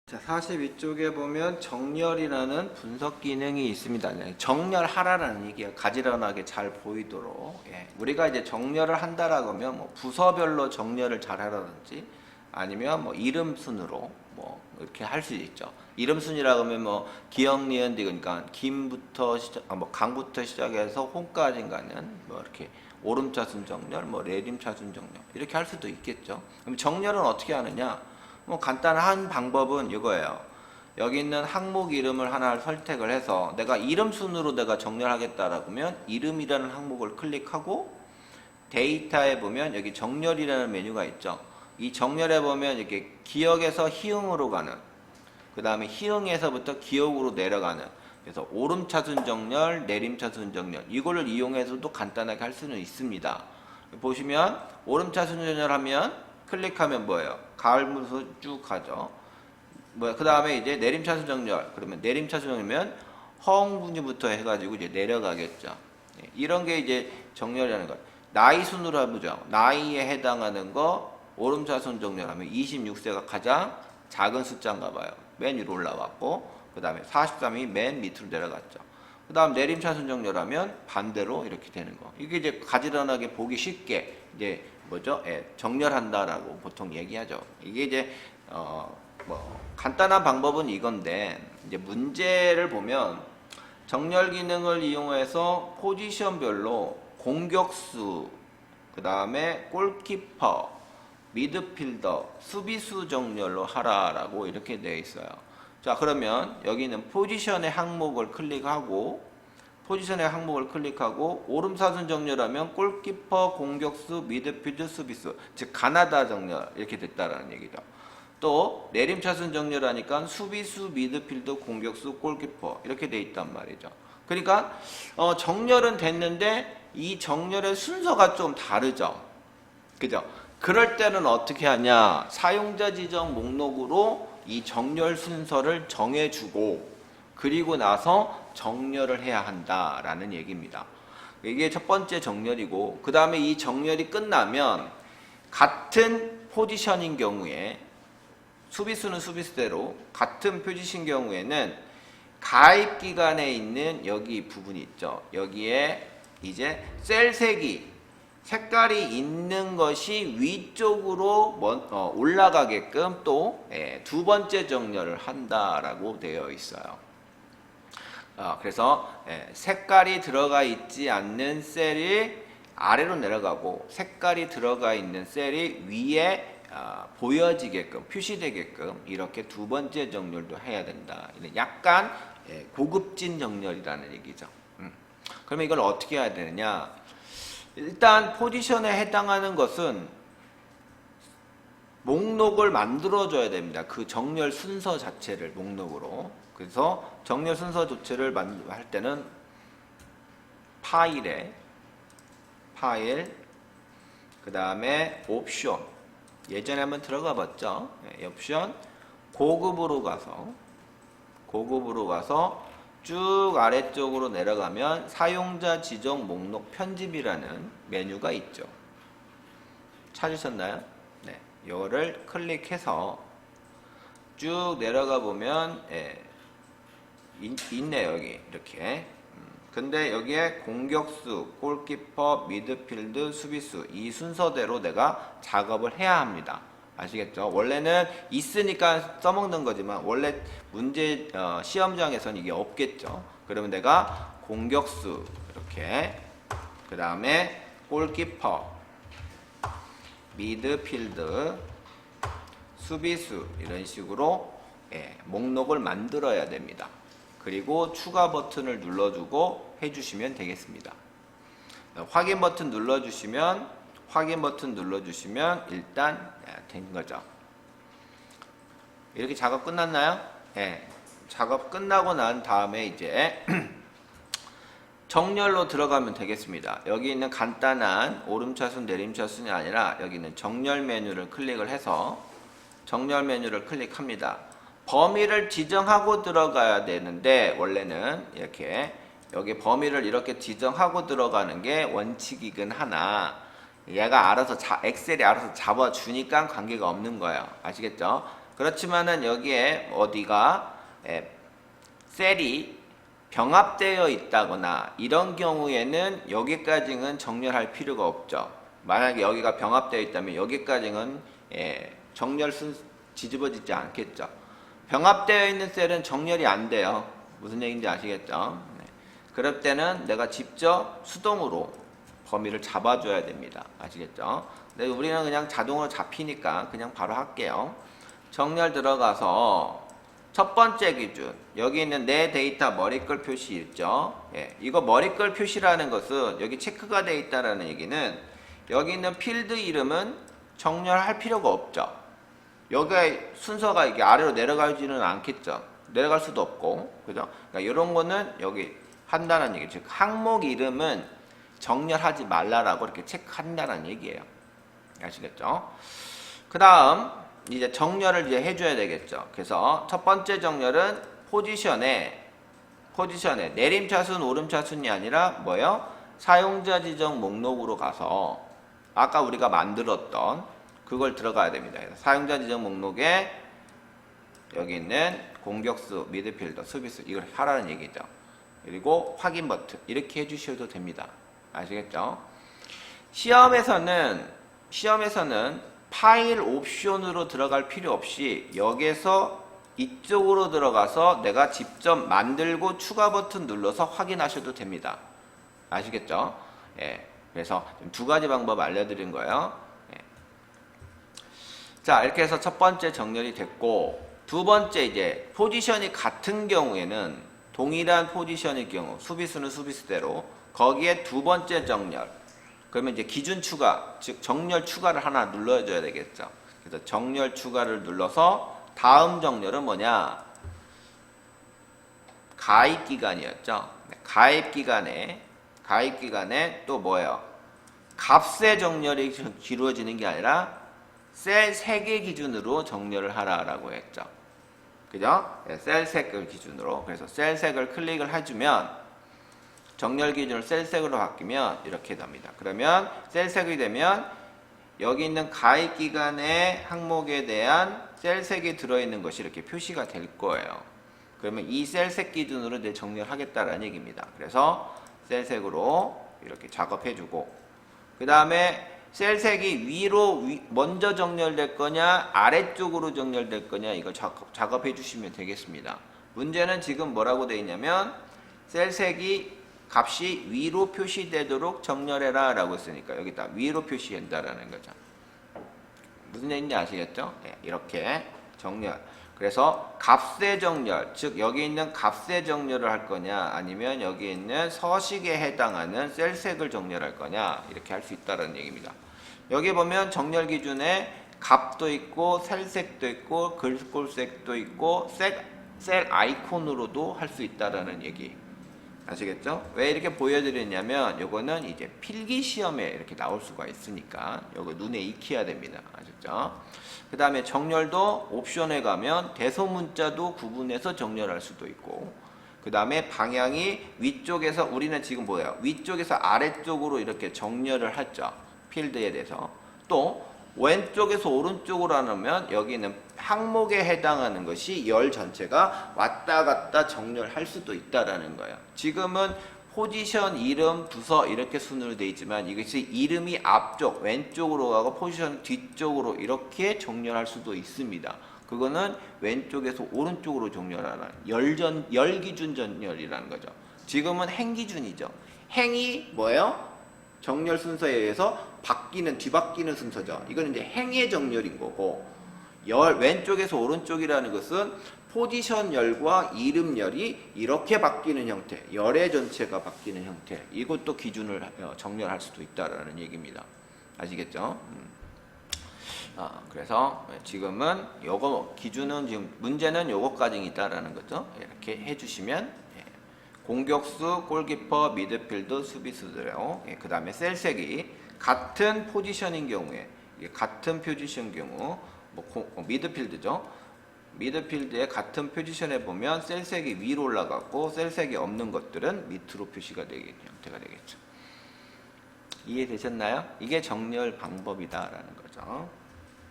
자, 42쪽에 보면 정렬이라는 분석 기능이 있습니다. 정렬하라는 얘기예요. 가지런하게 잘 보이도록. 우리가 이제 정렬을 한다라고 하면 뭐 부서별로 정렬을 잘 하라든지 아니면 뭐 이름 순으로 뭐 이렇게 할 수 있죠. 이름 순이라고 하면 뭐 기역, 니은, 디귿, 그러니까 김부터 뭐 강부터 시작해서 홍까지인가는 뭐 이렇게 오름차순 정렬, 뭐 내림차순 정렬 이렇게 할 수도 있겠죠. 그럼 정렬은 어떻게 하느냐? 뭐 간단한 방법은 이거예요. 여기 있는 항목 이름을 하나 선택을 해서 내가 이름 순으로 내가 정렬하겠다라고 하면 이름이라는 항목을 클릭하고 데이터에 보면 여기 정렬이라는 메뉴가 있죠. 이 정렬에 보면 이렇게 기역에서 희응으로 가는, 그 다음에 희응에서부터 기역으로 내려가는, 그래서 오름차순 정렬, 내림차순 정렬 이거를 이용해서도 간단하게 할 수는 있습니다. 보시면 오름차순 정렬하면 클릭하면 뭐예요? 가을무소 쭉 가죠. 그 다음에 이제 내림차순 정렬. 그러면 내림차순 정렬이면 허웅분위부터 해가지고 이제 내려가겠죠. 이런 게 이제 정렬이라는 거. 나이 순으로 해보죠. 나이에 해당하는 거 오름차순 정렬하면 26세가 가장 작은 숫자인가 봐요. 맨 위로 올라왔고, 그 다음에 43이 맨 밑으로 내려갔죠. 그 다음 내림차순 정렬하면 반대로 이렇게 되는 거. 이게 이제 가지런하게 보기 쉽게 이제 뭐죠? 정렬한다라고 보통 얘기하죠. 이게 이제 뭐 간단한 방법은 이건데 이제 문제를 보면 정렬 기능을 이용해서 포지션별로 공격수, 그 다음에 골키퍼, 미드필더, 수비수 정렬로 하라라고 이렇게 되어 있어요. 자, 그러면 여기는 포지션의 항목을 클릭하고 오름차순 정렬하면 골키퍼, 공격수, 미드필드, 수비수, 즉 가나다 정렬 이렇게 됐다라는 얘기죠. 또 내림차순 정렬하니까 수비수, 미드필드, 공격수, 골키퍼 이렇게 돼 있단 말이죠. 그러니까 정렬은 됐는데 이 정렬의 순서가 좀 다르죠. 그죠? 그럴 때는 어떻게 하냐? 사용자 지정 목록으로 이 정렬 순서를 정해주고 그리고 나서 정렬을 해야 한다라는 얘기입니다. 이게 첫 번째 정렬이고, 그 다음에 이 정렬이 끝나면 같은 포지션인 경우에 수비수는 수비수대로 같은 포지션 경우에는 가입 기간에 있는 여기 부분이 있죠. 여기에 이제 셀 색깔이 있는 것이 위쪽으로 올라가게끔 또 두 번째 정렬을 한다라고 되어 있어요. 그래서 색깔이 들어가 있지 않는 셀이 아래로 내려가고 색깔이 들어가 있는 셀이 위에 보여지게끔 표시되게끔 이렇게 두 번째 정렬도 해야 된다. 약간 고급진 정렬이라는 얘기죠. 그러면 이걸 어떻게 해야 되느냐? 일단 포지션에 해당하는 것은 목록을 만들어줘야 됩니다. 그 정렬 순서 자체를 목록으로. 그래서 정렬 순서 자체를 할 때는 파일, 그 다음에 옵션. 예전에 한번 들어가 봤죠. 옵션 고급으로 가서 쭉 아래쪽으로 내려가면 사용자 지정 목록 편집이라는 메뉴가 있죠. 찾으셨나요? 네, 이거를 클릭해서 쭉 내려가 보면 있네요. 여기 이렇게. 근데 여기에 공격수, 골키퍼, 미드필드, 수비수 이 순서대로 내가 작업을 해야 합니다. 아시겠죠? 원래는 있으니까 써먹는 거지만 원래 문제 시험장에서는 이게 없겠죠. 그러면 내가 공격수 이렇게, 그 다음에 골키퍼, 미드필드, 수비수 이런 식으로 목록을 만들어야 됩니다. 그리고 추가 버튼을 눌러주고 해주시면 되겠습니다. 확인 버튼 눌러주시면 일단 된 거죠. 이렇게 작업 끝났나요? 작업 끝나고 난 다음에 이제 정렬로 들어가면 되겠습니다. 여기 있는 간단한 오름차순, 내림차순이 아니라 여기 있는 정렬 메뉴를 클릭을 해서 정렬 메뉴를 클릭합니다. 범위를 지정하고 들어가야 되는데 원래는 이렇게 여기 범위를 이렇게 지정하고 들어가는 게 원칙이긴 하나 얘가 알아서 엑셀이 알아서 잡아주니까 관계가 없는 거예요. 아시겠죠? 그렇지만은 여기에 어디가 셀이 병합되어 있다거나 이런 경우에는 여기까지는 정렬할 필요가 없죠. 만약에 여기가 병합되어 있다면 여기까지는 정렬 뒤집어지지 않겠죠. 병합되어 있는 셀은 정렬이 안 돼요. 무슨 얘기인지 아시겠죠? 그럴 때는 내가 직접 수동으로 범위를 잡아줘야 됩니다. 아시겠죠? 근데 우리는 그냥 자동으로 잡히니까 그냥 바로 할게요. 정렬 들어가서 첫 번째 기준, 여기 있는 내 데이터 머리글 표시 있죠? 이거 머리글 표시라는 것은 여기 체크가 되어 있다는 얘기는 여기 있는 필드 이름은 정렬할 필요가 없죠. 여기가 순서가 이게 아래로 내려가지는 않겠죠. 내려갈 수도 없고, 그죠? 그러니까 이런 거는 여기 한다는 얘기, 즉 항목 이름은 정렬하지 말라라고 이렇게 체크한다는 얘기예요. 아시겠죠? 그 다음 이제 정렬을 이제 해줘야 되겠죠. 그래서 첫 번째 정렬은 포지션에 내림차순 오름차순이 아니라 뭐예요? 사용자 지정 목록으로 가서 아까 우리가 만들었던 그걸 들어가야 됩니다. 사용자 지정 목록에 여기 있는 공격수, 미드필더, 수비수 이걸 하라는 얘기죠. 그리고 확인 버튼 이렇게 해주셔도 됩니다. 아시겠죠? 시험에서는 파일 옵션으로 들어갈 필요 없이 여기에서 이쪽으로 들어가서 내가 직접 만들고 추가 버튼 눌러서 확인하셔도 됩니다. 아시겠죠? 그래서 두 가지 방법 알려드린 거예요. 자, 이렇게 해서 첫 번째 정렬이 됐고, 두 번째 이제 포지션이 같은 경우에는 동일한 포지션의 경우 수비수는 수비수대로 거기에 두 번째 정렬, 그러면 이제 기준 추가, 즉 정렬 추가를 하나 눌러줘야 되겠죠. 그래서 정렬 추가를 눌러서 다음 정렬은 뭐냐? 가입 기간이었죠. 가입 기간에 또 뭐예요? 값의 정렬이 이루어지는 게 아니라 셀 3개 기준으로 정렬을 하라라고 했죠. 그죠? 셀 색을 기준으로. 그래서 셀 색을 클릭을 해주면 정렬 기준을 셀 색으로 바뀌면 이렇게 됩니다. 그러면 셀 색이 되면 여기 있는 가입 기간의 항목에 대한 셀 색이 들어있는 것이 이렇게 표시가 될 거예요. 그러면 이 셀 색 기준으로 이제 정렬하겠다라는 얘기입니다. 그래서 셀 색으로 이렇게 작업해주고, 그 다음에 셀 색이 위로 먼저 정렬될 거냐 아래쪽으로 정렬될 거냐 이걸 작업해 주시면 되겠습니다. 문제는 지금 뭐라고 되어 있냐면 셀 색이 값이 위로 표시되도록 정렬해라 라고 했으니까 여기다 위로 표시한다라는 거죠. 무슨 얘기인지 아시겠죠? 이렇게 정렬. 그래서 값의 정렬, 즉 여기 있는 값의 정렬을 할 거냐 아니면 여기 있는 서식에 해당하는 셀 색을 정렬할 거냐 이렇게 할 수 있다는 얘기입니다. 여기 보면 정렬 기준에 값도 있고 셀색도 있고 글꼴색도 있고 셀 아이콘으로도 할 수 있다라는 얘기 아시겠죠? 왜 이렇게 보여드렸냐면 요거는 이제 필기 시험에 이렇게 나올 수가 있으니까 요거 눈에 익혀야 됩니다. 아셨죠? 그 다음에 정렬도 옵션에 가면 대소문자도 구분해서 정렬할 수도 있고, 그 다음에 방향이 위쪽에서 우리는 지금 뭐예요? 위쪽에서 아래쪽으로 이렇게 정렬을 하죠. 필드에 대해서. 또 왼쪽에서 오른쪽으로 하면 여기는 항목에 해당하는 것이 열 전체가 왔다 갔다 정렬할 수도 있다라는 거예요. 지금은 포지션, 이름, 부서 이렇게 순으로 되어 있지만 이것이 이름이 앞쪽, 왼쪽으로 가고 포지션 뒤쪽으로 이렇게 정렬할 수도 있습니다. 그거는 왼쪽에서 오른쪽으로 정렬하는 열기준 정렬이라는 거죠. 지금은 행기준이죠. 행이 뭐예요? 정렬 순서에 의해서 뒤바뀌는 순서죠. 이건 이제 행의 정렬인 거고, 왼쪽에서 오른쪽이라는 것은 포지션 열과 이름 열이 이렇게 바뀌는 형태, 열의 전체가 바뀌는 형태, 이것도 기준을 정렬할 수도 있다라는 얘기입니다. 아시겠죠? 그래서 지금은 요거 기준은 지금 문제는 요거까지 있다라는 거죠. 이렇게 해주시면. 공격수, 골키퍼, 미드필드, 수비수들요. 그 다음에 셀색이 같은 포지션인 경우에, 같은 포지션 경우, 미드필드죠. 미드필드의 같은 포지션에 보면 셀색이 위로 올라가고 셀색이 없는 것들은 밑으로 표시가 되는 형태가 되겠죠. 이해되셨나요? 이게 정렬 방법이다라는 거죠.